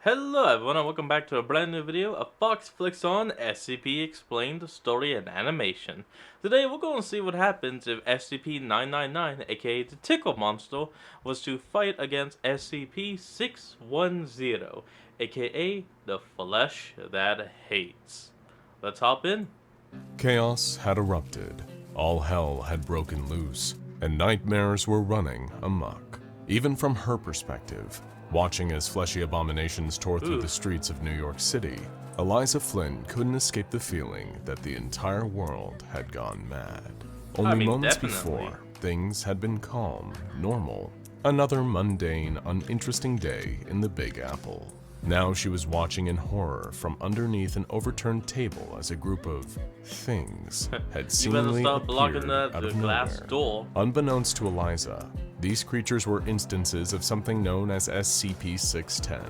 Hello everyone and welcome back to a brand new video of Fox Flicks on SCP Explained Story and Animation. Today we're going to see what happens if SCP-999, aka the Tickle Monster, was to fight against SCP-610, aka the Flesh That Hates. Let's hop in. Chaos had erupted, all hell had broken loose, and nightmares were running amok. Even from her perspective, watching as fleshy abominations tore through the streets of New York City, Eliza Flynn couldn't escape the feeling that the entire world had gone mad. Only moments before, things had been calm, normal, another mundane, uninteresting day in the Big Apple. Now she was watching in horror from underneath an overturned table as a group of things had seemingly appeared out of nowhere. Unbeknownst to Eliza, these creatures were instances of something known as SCP-610,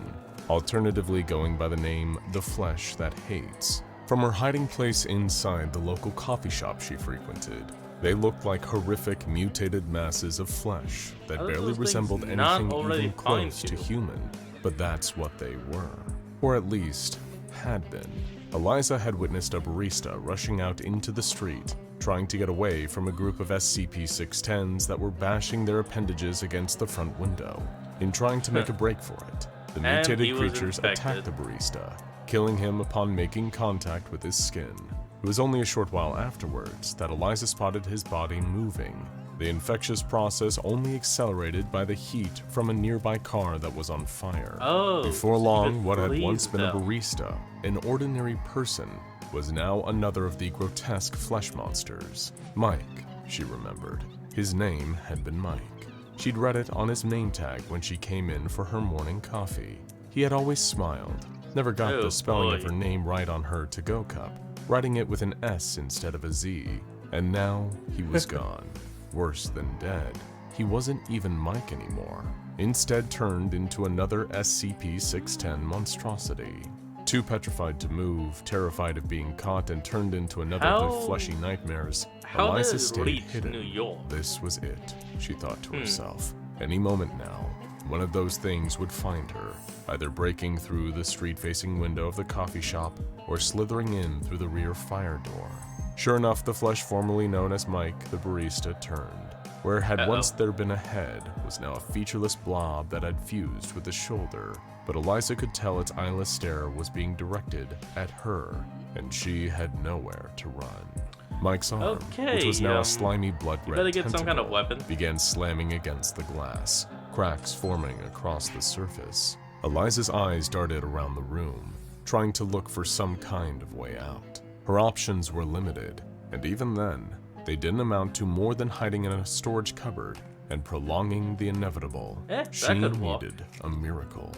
alternatively going by the name The Flesh That Hates. From her hiding place inside the local coffee shop she frequented, they looked like horrific mutated masses of flesh that barely resembled anything even close to human. But that's what they were, or at least had been. Eliza had witnessed a barista rushing out into the street, trying to get away from a group of SCP-610s that were bashing their appendages against the front window. In trying to make a break for it, the mutated creatures attacked the barista, killing him upon making contact with his skin. It was only a short while afterwards that Eliza spotted his body moving. The infectious process only accelerated by the heat from a nearby car that was on fire. Before long, what had once been a barista, an ordinary person, was now another of the grotesque flesh monsters. Mike, she remembered. His name had been Mike. She'd read it on his name tag when she came in for her morning coffee. He had always smiled, never got the spelling of her name right on her to-go cup, writing it with an S instead of a Z, and now he was gone. Worse than dead, he wasn't even Mike anymore, instead turned into another SCP-610 monstrosity. Too petrified to move, terrified of being caught and turned into another of their fleshy nightmares, Eliza stayed hidden. This was it, she thought to herself. Any moment now, one of those things would find her, either breaking through the street-facing window of the coffee shop or slithering in through the rear fire door. Sure enough, the flesh formerly known as Mike, the barista, turned. Where had once there been a head was now a featureless blob that had fused with the shoulder, but Eliza could tell its eyeless stare was being directed at her, and she had nowhere to run. Mike's arm, which was now a slimy blood-red tentacle, began slamming against the glass, cracks forming across the surface. Eliza's eyes darted around the room, trying to look for some kind of way out. Her options were limited, and even then, they didn't amount to more than hiding in a storage cupboard and prolonging the inevitable. She needed a miracle.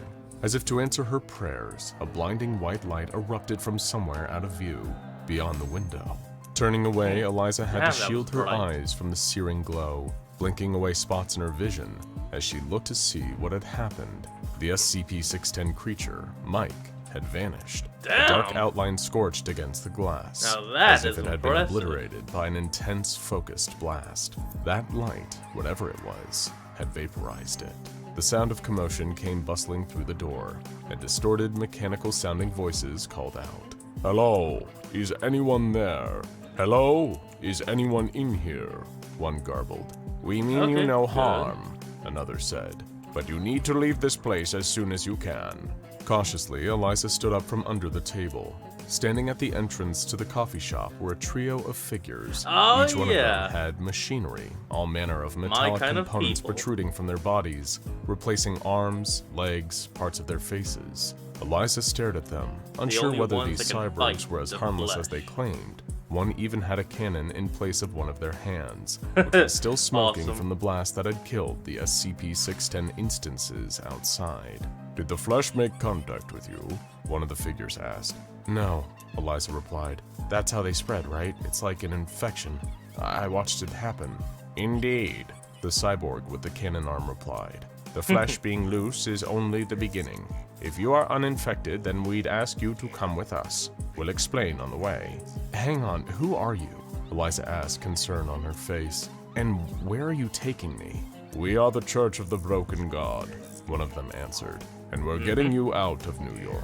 As if to answer her prayers, a blinding white light erupted from somewhere out of view, beyond the window. Turning away, Eliza had to shield her eyes from the searing glow, blinking away spots in her vision as she looked to see what had happened. The SCP-610 creature, Mike, had vanished. A dark outline scorched against the glass, as if it had been obliterated by an intense, focused blast. That light, whatever it was, had vaporized it. The sound of commotion came bustling through the door, and distorted, mechanical-sounding voices called out. "Hello? Is anyone there? Hello? Is anyone in here?" One garbled. "We mean you no harm," another said. "But you need to leave this place as soon as you can." Cautiously, Eliza stood up from under the table. Standing at the entrance to the coffee shop were a trio of figures. Each one of them had machinery, all manner of metallic components protruding from their bodies, replacing arms, legs, parts of their faces. Eliza stared at them, unsure whether these cyborgs were as harmless as they claimed. One even had a cannon in place of one of their hands, which was still smoking from the blast that had killed the SCP-610 instances outside. "Did the flesh make contact with you?" one of the figures asked. "No," Eliza replied. "That's how they spread, right? It's like an infection. I watched it happen." "Indeed," the cyborg with the cannon arm replied. "The flesh being loose is only the beginning. If you are uninfected, then we'd ask you to come with us. We'll explain on the way." "Hang on, who are you?" Eliza asked, concern on her face. "And where are you taking me?" "We are the Church of the Broken God," one of them answered. and we're getting you out of New York.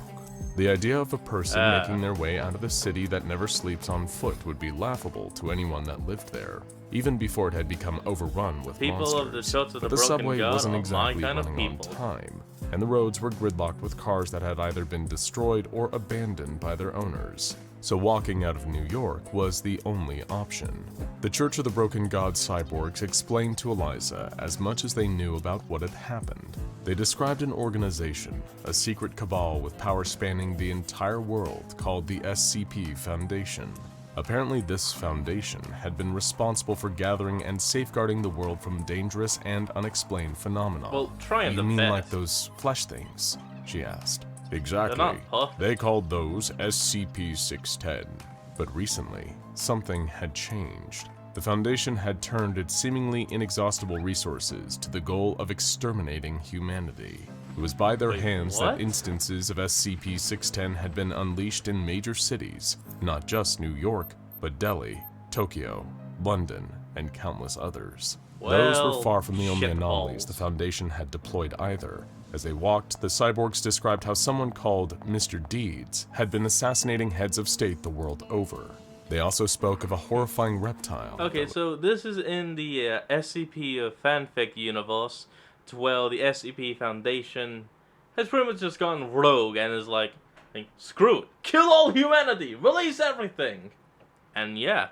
The idea of a person making their way out of the city that never sleeps on foot would be laughable to anyone that lived there, even before it had become overrun with People of the monsters. Church of But the the subway Broken God wasn't are exactly my kind of running on people. time, and the roads were gridlocked with cars that had either been destroyed or abandoned by their owners. So walking out of New York was the only option. The Church of the Broken God cyborgs explained to Eliza as much as they knew about what had happened. They described an organization, a secret cabal with power spanning the entire world called the SCP Foundation. Apparently this foundation had been responsible for gathering and safeguarding the world from dangerous and unexplained phenomena. Well, trying You the mean best. like those flesh things? She asked. Exactly. They're not puffed. They called those SCP-610. But recently, something had changed. The Foundation had turned its seemingly inexhaustible resources to the goal of exterminating humanity. It was by their hands what? that instances of SCP-610 had been unleashed in major cities, not just New York, but Delhi, Tokyo, London, and countless others. Those were far from the only anomalies shitballs. the Foundation had deployed either. As they walked, the cyborgs described how someone called Mr. Deeds had been assassinating heads of state the world over. They also spoke of a horrifying reptile. Okay, so this is in the SCP fanfic universe, to where the SCP Foundation has pretty much just gone rogue and is like, screw it, kill all humanity, release everything. And yeah,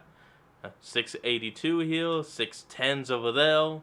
682 here, 610's over there.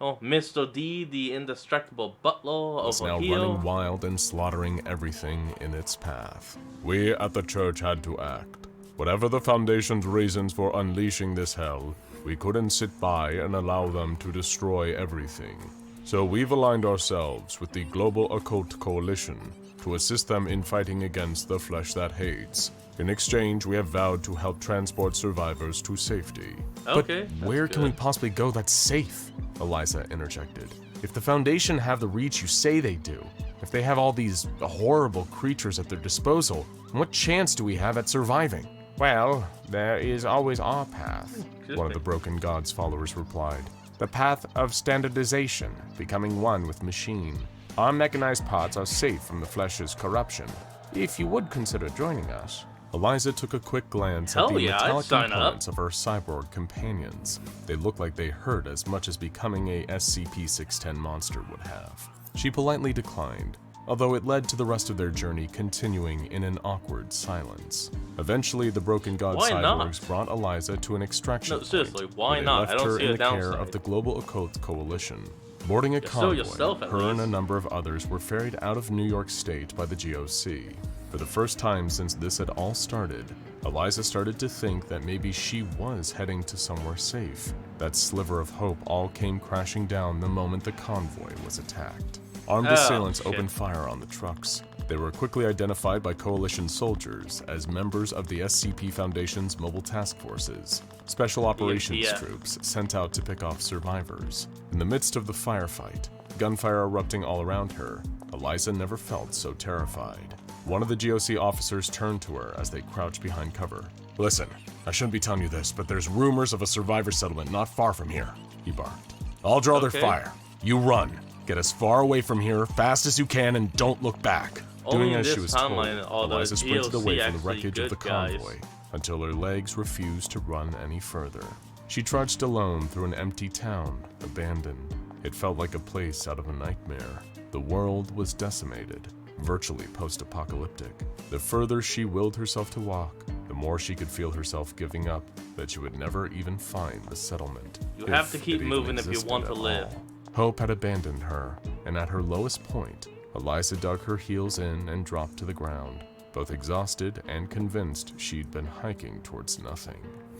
Oh, Mr. D, the indestructible butler, was over now here. running wild and slaughtering everything in its path. We at the church had to act. Whatever the Foundation's reasons for unleashing this hell, we couldn't sit by and allow them to destroy everything. So we've aligned ourselves with the Global Occult Coalition to assist them in fighting against the flesh that hates. In exchange, we have vowed to help transport survivors to safety. Okay, But where that's can we good. possibly go that's safe? Eliza interjected. If the Foundation have the reach you say they do, if they have all these horrible creatures at their disposal, what chance do we have at surviving? Well, there is always our path, one of the Broken God's followers replied. The path of standardization, becoming one with machine. Our mechanized parts are safe from the flesh's corruption. If you would consider joining us. Eliza took a quick glance at Hell the yeah, I'd metallic sign up. components of her cyborg companions. They looked like they hurt as much as becoming a SCP-610 monster would have. She politely declined, although it led to the rest of their journey continuing in an awkward silence. Eventually, the Broken God Why not? cyborgs brought Eliza to an extraction No, seriously, point, why where they not? left I don't her see in a the care downside. of the Global Occult Coalition. Boarding a You're still convoy, yourself, at her and a least. number of others were ferried out of New York State by the GOC. For the first time since this had all started, Eliza started to think that maybe she was heading to somewhere safe. That sliver of hope all came crashing down the moment the convoy was attacked. Armed Oh, assailants shit. opened fire on the trucks. They were quickly identified by Coalition soldiers as members of the SCP Foundation's mobile task forces, special operations yeah. troops sent out to pick off survivors. In the midst of the firefight, gunfire erupting all around her, Eliza never felt so terrified. One of the GOC officers turned to her as they crouched behind cover. Listen, I shouldn't be telling you this, but there's rumors of a survivor settlement not far from here, he barked. I'll draw their Okay. fire. You run. Get as far away from here, fast as you can, and don't look back. Only Doing in as she this was told, timeline are the Eliza sprinted GOC away from the actually wreckage of the good guys. convoy until her legs refused to run any further. She trudged alone through an empty town, abandoned. It felt like a place out of a nightmare. The world was decimated, virtually post-apocalyptic. The further she willed herself to walk, the more she could feel herself giving up that she would never even find the settlement. You have if to keep it even moving if you existed want to at live. all. Hope had abandoned her, and at her lowest point, Eliza dug her heels in and dropped to the ground, both exhausted and convinced she'd been hiking towards nothing.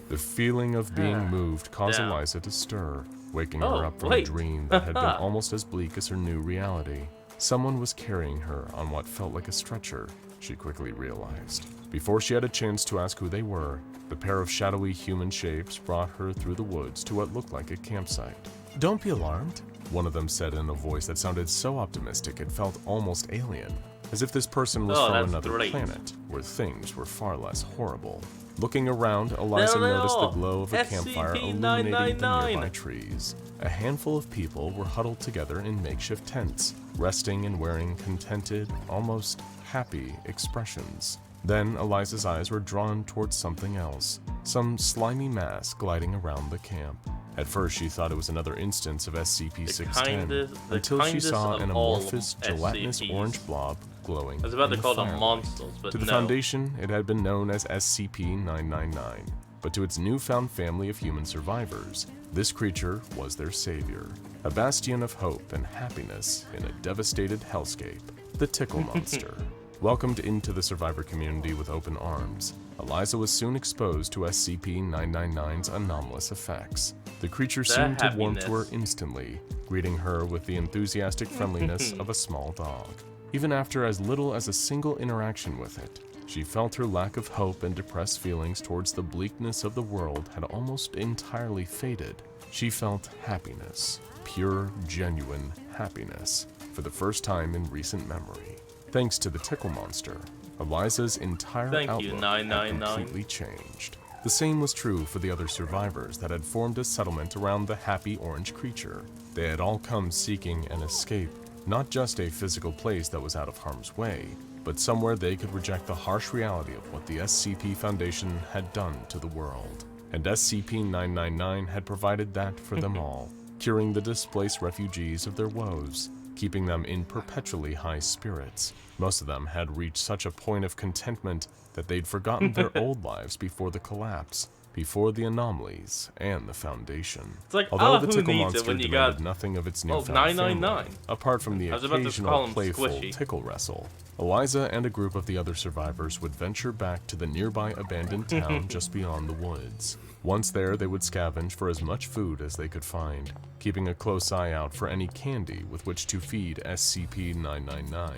The feeling of being moved caused Damn. Eliza to stir, waking Oh, her up from wait. a dream that had been almost as bleak as her new reality. Someone was carrying her on what felt like a stretcher, she quickly realized. Before she had a chance to ask who they were, the pair of shadowy human shapes brought her through the woods to what looked like a campsite. Don't be alarmed, one of them said in a voice that sounded so optimistic it felt almost alien, as if this person was Oh, from that's another great. planet, where things were far less horrible. Looking around, Eliza There they noticed the are. glow of a campfire illuminating the SCP-999. nearby trees. A handful of people were huddled together in makeshift tents, resting and wearing contented, almost happy expressions. Then Eliza's eyes were drawn towards something else, some slimy mass gliding around the camp. At first she thought it was another instance of SCP-610, until she saw an amorphous, gelatinous SCPs. Orange blob glowing I was about in to the call them firelight. monsters, but To the no. Foundation, it had been known as SCP-999, but to its newfound family of human survivors, this creature was their savior, a bastion of hope and happiness in a devastated hellscape, the Tickle Monster. Welcomed into the survivor community with open arms, Eliza was soon exposed to SCP-999's anomalous effects. The creature seemed to warm to her instantly, greeting her with the enthusiastic friendliness of a small dog. Even after as little as a single interaction with it, she felt her lack of hope and depressed feelings towards the bleakness of the world had almost entirely faded. She felt happiness, pure, genuine happiness, for the first time in recent memory. Thanks to the Tickle Monster, Eliza's entire outlook had completely changed. The same was true for the other survivors that had formed a settlement around the happy orange creature. They had all come seeking an escape, not just a physical place that was out of harm's way, but somewhere they could reject the harsh reality of what the SCP Foundation had done to the world. And SCP-999 had provided that for them all, curing the displaced refugees of their woes, keeping them in perpetually high spirits. Most of them had reached such a point of contentment that they'd forgotten their old lives before the collapse, before the anomalies, and the Foundation. It's like, although the who Tickle needs it Monster when you demanded got nothing of its newfound 999. family, apart from the I was about to call occasional him playful Squishy. tickle wrestle, Eliza and a group of the other survivors would venture back to the nearby abandoned town just beyond the woods. Once there, they would scavenge for as much food as they could find, keeping a close eye out for any candy with which to feed SCP-999.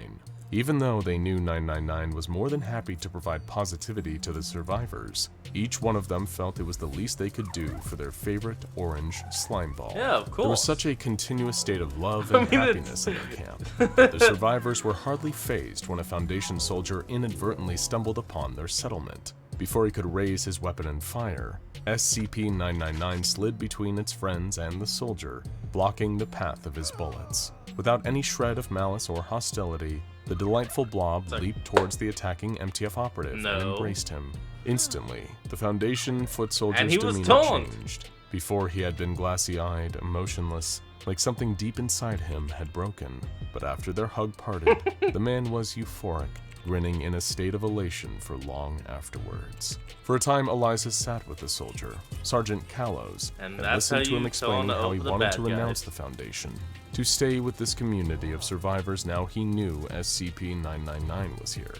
Even though they knew 999 was more than happy to provide positivity to the survivors, each one of them felt it was the least they could do for their favorite orange slime ball. Yeah, of course. There was such a continuous state of love and happiness in their camp that the survivors were hardly fazed when a Foundation soldier inadvertently stumbled upon their settlement. Before he could raise his weapon and fire, SCP-999 slid between its friends and the soldier, blocking the path of his bullets. Without any shred of malice or hostility, the delightful blob leaped towards the attacking MTF operative and embraced him. Instantly, the Foundation foot soldier's demeanor changed. Before he had been glassy-eyed, emotionless, like something deep inside him had broken. But after their hug parted, the man was euphoric, grinning in a state of elation for long afterwards. For a time, Eliza sat with the soldier, Sergeant Callows, and listened to him explaining how he wanted to renounce the Foundation, to stay with this community of survivors now he knew SCP-999 was here.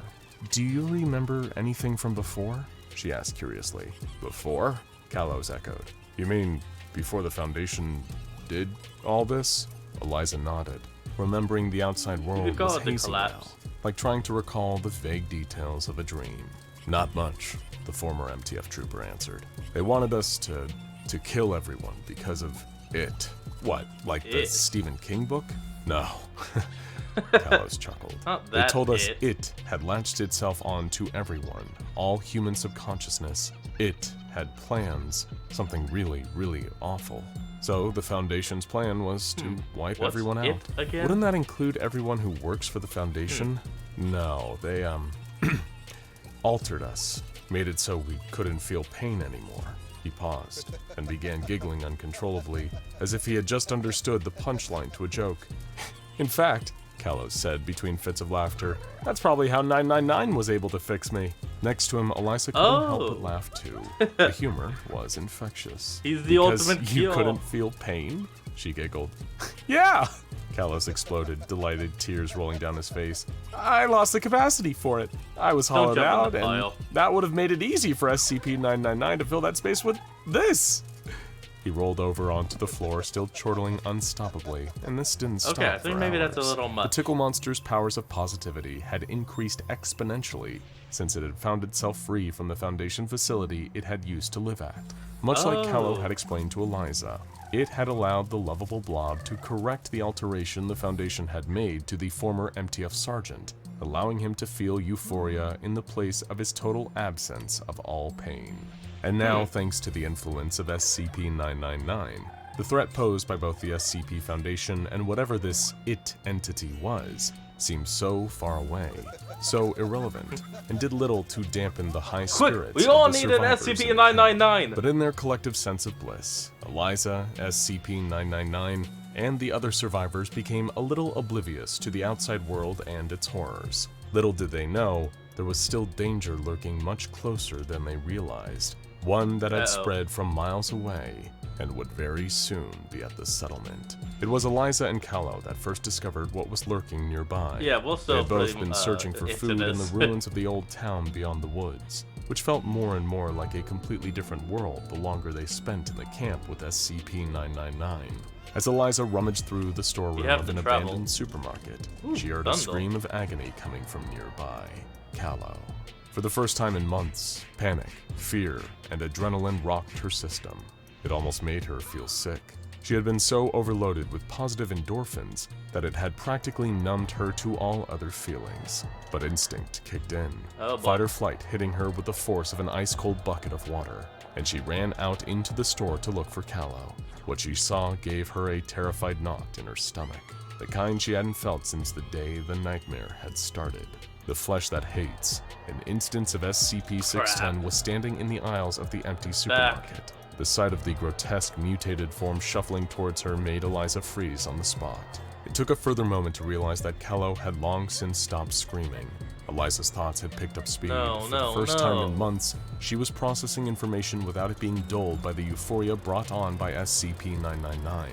"Do you remember anything from before?" she asked curiously. "Before?" Callows echoed. "You mean before the Foundation did all this?" Eliza nodded, remembering the outside world was hazy now, like trying to recall the vague details of a dream. "Not much," the former MTF trooper answered. "They wanted us to kill everyone because of it." "What, like the Stephen King book?" "No." Callows chuckled. "They told us it had latched itself on to everyone, all human subconsciousness. It had plans, something really, really awful. So the Foundation's plan was to wipe everyone out." "Wouldn't that include everyone who works for the Foundation?" "No, they, altered us, made it so we couldn't feel pain anymore." He paused, and began giggling uncontrollably, as if he had just understood the punchline to a joke. "In fact," Callows said between fits of laughter, "that's probably how 999 was able to fix me." Next to him, Eliza couldn't help but laugh too. The humor was infectious. "He's the ultimate Because you couldn't feel pain?" She giggled. "Yeah!" Callows exploded, delighted, tears rolling down his face. "I lost the capacity for it. I was hollowed out, and that would have made it easy for SCP-999 to fill that space with this." He rolled over onto the floor, still chortling unstoppably, and this didn't stop. Okay, I think maybe hours. that's a little much. The Tickle Monster's powers of positivity had increased exponentially since it had found itself free from the Foundation facility it had used to live at. Much like Callow had explained to Eliza, it had allowed the lovable blob to correct the alteration the Foundation had made to the former MTF sergeant, allowing him to feel euphoria in the place of his total absence of all pain. And now, thanks to the influence of SCP-999, the threat posed by both the SCP Foundation and whatever this IT entity was seemed so far away, so irrelevant, and did little to dampen the high spirits we all of the need an survivors in the camp. SCP-999! But in their collective sense of bliss, Eliza, SCP-999, and the other survivors became a little oblivious to the outside world and its horrors. Little did they know, there was still danger lurking much closer than they realized, one that had spread from miles away and would very soon be at the settlement. It was Eliza and Callow that first discovered what was lurking nearby. Yeah, we'll They still had both been searching for into food in the this. ruins of the old town beyond the woods, which felt more and more like a completely different world the longer they spent in the camp with SCP-999. As Eliza rummaged through the storeroom of an abandoned supermarket, she heard a scream of agony coming from nearby. Callow. For the first time in months, panic, fear, and adrenaline rocked her system. It almost made her feel sick. She had been so overloaded with positive endorphins that it had practically numbed her to all other feelings. But instinct kicked in, fight or flight hitting her with the force of an ice-cold bucket of water, and she ran out into the store to look for Callow. What she saw gave her a terrified knot in her stomach, the kind she hadn't felt since the day the nightmare had started. The flesh that hates, an instance of SCP-610 was standing in the aisles of the empty supermarket. The sight of the grotesque mutated form shuffling towards her made Eliza freeze on the spot. It took a further moment to realize that Callow had long since stopped screaming. Eliza's thoughts had picked up speed. For the first time in months, she was processing information without it being dulled by the euphoria brought on by SCP-999.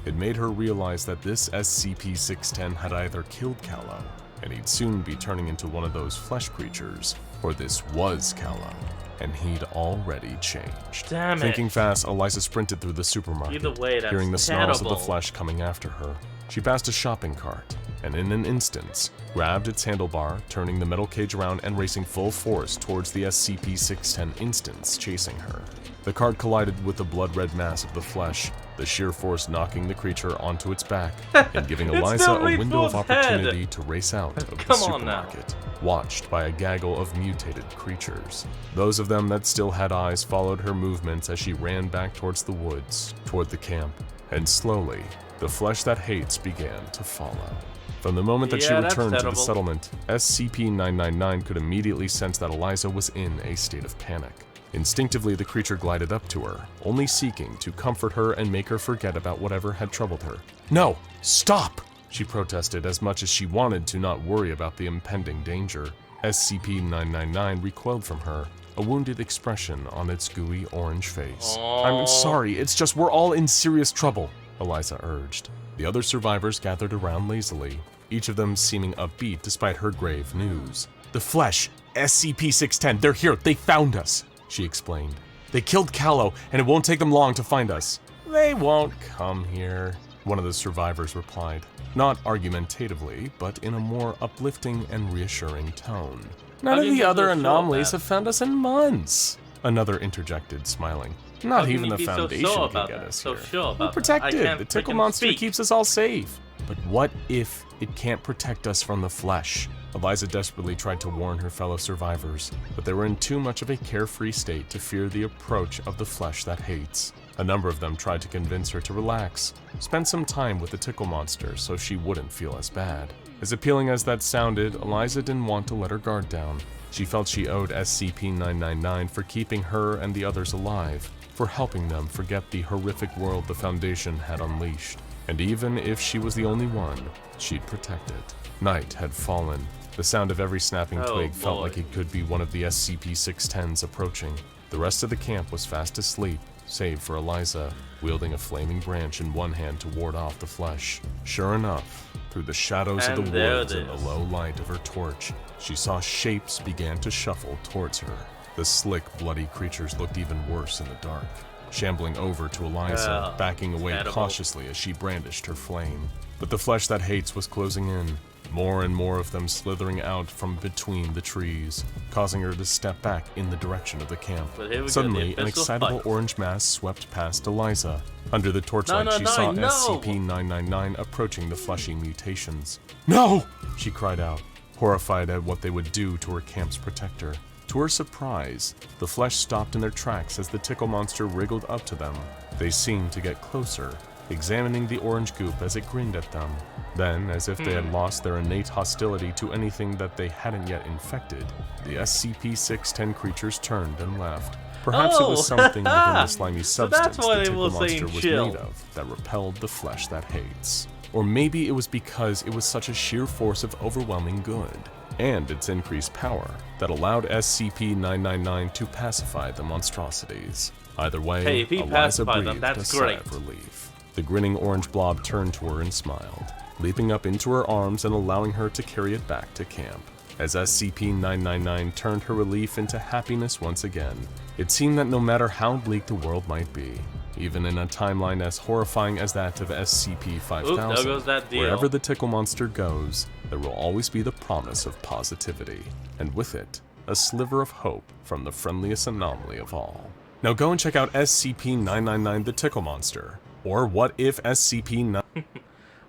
It made her realize that this SCP-610 had either killed Callow, and he'd soon be turning into one of those flesh creatures, or this was Callow, and he'd already changed. Damn it. Thinking fast, Eliza sprinted through the supermarket, Either way, that's hearing the snarls of the terrible. flesh coming after her. She passed a shopping cart, and in an instant, grabbed its handlebar, turning the metal cage around and racing full force towards the SCP-610 instance chasing her. The cart collided with the blood-red mass of the flesh, the sheer force knocking the creature onto its back and giving Eliza a window of opportunity to race out of the supermarket, watched by a gaggle of mutated creatures. Those of them that still had eyes followed her movements as she ran back towards the woods, toward the camp, and slowly, the flesh that hates began to follow. From the moment that she returned to the settlement, SCP-999 could immediately sense that Eliza was in a state of panic. Instinctively, the creature glided up to her, only seeking to comfort her and make her forget about whatever had troubled her. "No! Stop!" she protested, as much as she wanted to not worry about the impending danger. SCP-999 recoiled from her, a wounded expression on its gooey orange face. "I'm sorry, it's just we're all in serious trouble," Eliza urged. The other survivors gathered around lazily, each of them seeming upbeat despite her grave news. "The flesh, SCP-610, they're here, they found us," she explained. "They killed Callow, and it won't take them long to find us." "They won't come here," one of the survivors replied, not argumentatively, but in a more uplifting and reassuring tone. "None of the other anomalies have found us in months," another interjected, smiling. "Not even the Foundation can get us here. We're protected. The Tickle Monster keeps us all safe." "But what if it can't protect us from the flesh?" Eliza desperately tried to warn her fellow survivors, but they were in too much of a carefree state to fear the approach of the flesh that hates. A number of them tried to convince her to relax, spend some time with the Tickle Monster so she wouldn't feel as bad. As appealing as that sounded, Eliza didn't want to let her guard down. She felt she owed SCP-999 for keeping her and the others alive, for helping them forget the horrific world the Foundation had unleashed. And even if she was the only one, she'd protect it. Night had fallen. The sound of every snapping twig felt like it could be one of the SCP-610s approaching. The rest of the camp was fast asleep, save for Eliza, wielding a flaming branch in one hand to ward off the flesh. Sure enough, through the shadows of the woods and the low light of her torch, she saw shapes began to shuffle towards her. The slick, bloody creatures looked even worse in the dark. shambling over to Eliza, backing away edible. cautiously as she brandished her flame. But the flesh that hates was closing in, more and more of them slithering out from between the trees, causing her to step back in the direction of the camp. Suddenly, an excitable orange mass swept past Eliza. Under the torchlight, she saw SCP-999 approaching the fleshy mutations. "No!" she cried out, horrified at what they would do to her camp's protector. To her surprise, the flesh stopped in their tracks as the tickle monster wriggled up to them. They seemed to get closer, examining the orange goop as it grinned at them. Then, as if they had lost their innate hostility to anything that they hadn't yet infected, the SCP-610 creatures turned and left. Perhaps it was something within the slimy substance the tickle monster was made of that repelled the flesh that hates. Or maybe it was because it was such a sheer force of overwhelming good, and its increased power, that allowed SCP-999 to pacify the monstrosities. Either way, Eliza breathed a sigh of relief. The grinning orange blob turned to her and smiled, leaping up into her arms and allowing her to carry it back to camp. As SCP-999 turned her relief into happiness once again, it seemed that no matter how bleak the world might be, even in a timeline as horrifying as that of SCP-5000, wherever the tickle monster goes, there will always be the promise of positivity, and with it, a sliver of hope from the friendliest anomaly of all. Now go and check out SCP-999 the Tickle Monster, or What If SCP-9...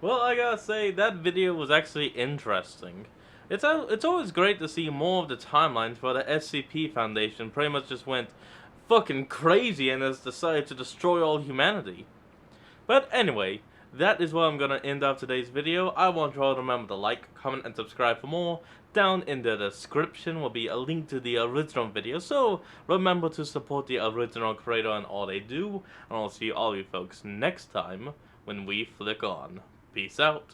Well, I gotta say, that video was actually interesting. It's always great to see more of the timelines where the SCP Foundation pretty much just went fucking crazy and has decided to destroy all humanity. But anyway, that is where I'm gonna end up today's video. I want you all to remember to like, comment, and subscribe for more. Down in the description will be a link to the original video, so remember to support the original creator and all they do, and I'll see all you folks next time when we flick on. Peace out.